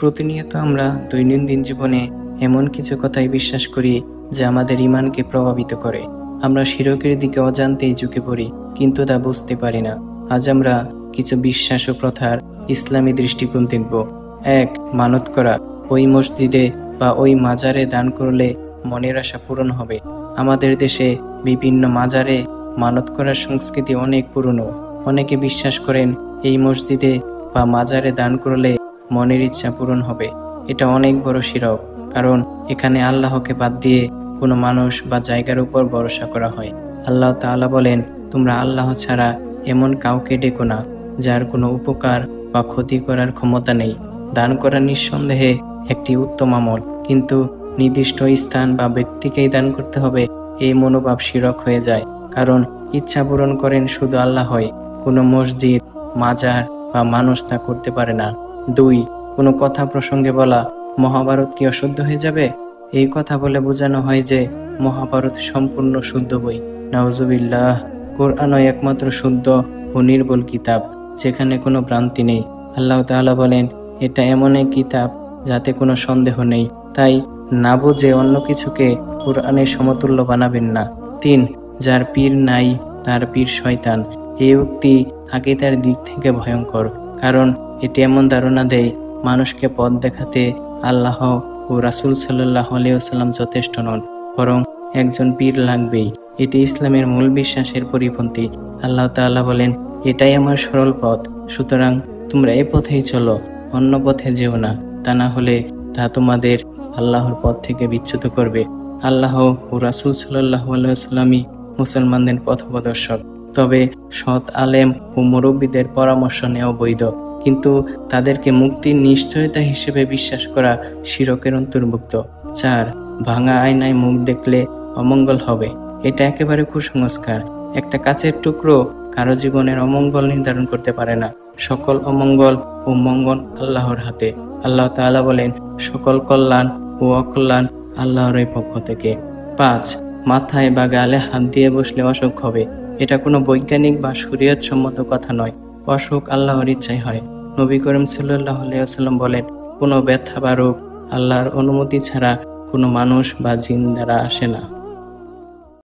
প্রতিনিয়ত আমরা দৈনন্দিন জীবনে এমন কিছু কথাই বিশ্বাস করি যা আমাদের ঈমানকে প্রভাবিত করে। আমরা শিরকের দিকে অজান্তেই ঝুঁকে পড়ি, কিন্তু তা বুঝতে পারি না। আজ আমরা কিছু বিশ্বাস ও প্রথার ইসলামী দৃষ্টিকোণ দেখব। 1. মানত করা। ওই মসজিদে বা ওই মাজারে দান করলে মনের আশা পূরণ হবে। আমাদের দেশে বিভিন্ন মাজারে মানত করার সংস্কৃতি অনেক পুরনো। অনেকে বিশ্বাস করেন এই মসজিদে বা মাজারে দান করলে মনের ইচ্ছা পূরণ হবে। এটা অনেক বড় শিরক, কারণ এখানে আল্লাহকে বাদ দিয়ে কোনো মানুষ বা জায়গার উপর ভরসা করা হয়। আল্লাহ তাআলা বলেন, তোমরা আল্লাহ ছাড়া এমন কাউকে ডেকো না যার কোনো উপকার বা ক্ষতি করার ক্ষমতা নেই। দান করা নিঃসন্দেহে একটি উত্তম আমল, কিন্তু নির্দিষ্ট স্থান বা ব্যক্তিকেই দান করতে হবে এই মনোভাব শিরক হয়ে যায়, কারণ ইচ্ছা পূরণ করেন শুধু আল্লাহ হয়। কোনো মসজিদ, মাজার বা মানুষ তা করতে পারে না। 2. কোনো কথা প্রসঙ্গে বলা, মহাভারত কি অশুদ্ধ হয়ে যাবে? এই কথা বলে বোঝানো হয় যে মহাভারত সম্পূর্ণ শুদ্ধ বই। নাউজুবিল্লাহ। কোরআন একমাত্র শুদ্ধ ও নির্ভুল কিতাব, যেখানে কোনো ভ্রান্তি নেই। আল্লাহ তাআলা বলেন, এটা এমন এক কিতাব যাতে কোনো সন্দেহ নেই। তাই না বুঝে অন্য কিছুকে কোরআনের সমতুল্য বানাবেন না। 3. যার পীর নাই তার পীর শয়তান। এই উক্তি আকীদার দিক থেকে ভয়ঙ্কর, কারণ এটি এমন ধারণা দেয় মানুষকে পথ দেখাতে আল্লাহ ও রাসূল সাল্লাল্লাহু আলাইহি ওয়াসাল্লাম যথেষ্ট নন, বরং একজন পীর লাগবেই। এটি ইসলামের মূল বিশ্বাসের পরিপন্থী। আল্লাহ তাআলা বলেন, এটাই আমার সরল পথ, সুতরাং তোমরা এই পথেই চলো, অন্য পথে যেও না, তা না হলে তা তোমাদের আল্লাহর পথ থেকে বিচ্যুত করবে। আল্লাহ ও রাসূল সাল্লাল্লাহু আলাইহি ওয়াসাল্লামই মুসলমানদের পথপ্রদর্শক। তবে সৎ আলেম ও মুরব্বীদের পরামর্শ নেওয়া বৈধ, কিন্তু তাদেরকে মুক্তির নিশ্চয়তা হিসেবে বিশ্বাস করা শিরকের অন্তর্ভুক্ত। 4. ভাঙা আয়নায় মুখ দেখলে অমঙ্গল হবে। এটা একেবারে কুসংস্কার। একটা কাচের টুকরো কারো জীবনের অমঙ্গল নির্ধারণ করতে পারে না। সকল অমঙ্গল ও মঙ্গল আল্লাহর হাতে। আল্লাহ তাআলা বলেন, সকল কল্যাণ ও অকল্যাণ আল্লাহরই পক্ষ থেকে। 5. মাথায় বা গালে হাত দিয়ে বসলে অসুখ হবে। এটা কোনো বৈজ্ঞানিক বা শরীয়ত সম্মত কথা নয়। অসুখ আল্লাহর ইচ্ছাই হয়। নবী করিম সাল্লাল্লাহু আলাইহি ওয়াসাল্লাম বলেন, কোনো ব্যথা বা রোগ আল্লাহর অনুমতি ছাড়া কোনো মানুষ বা জিন দ্বারা আসে না।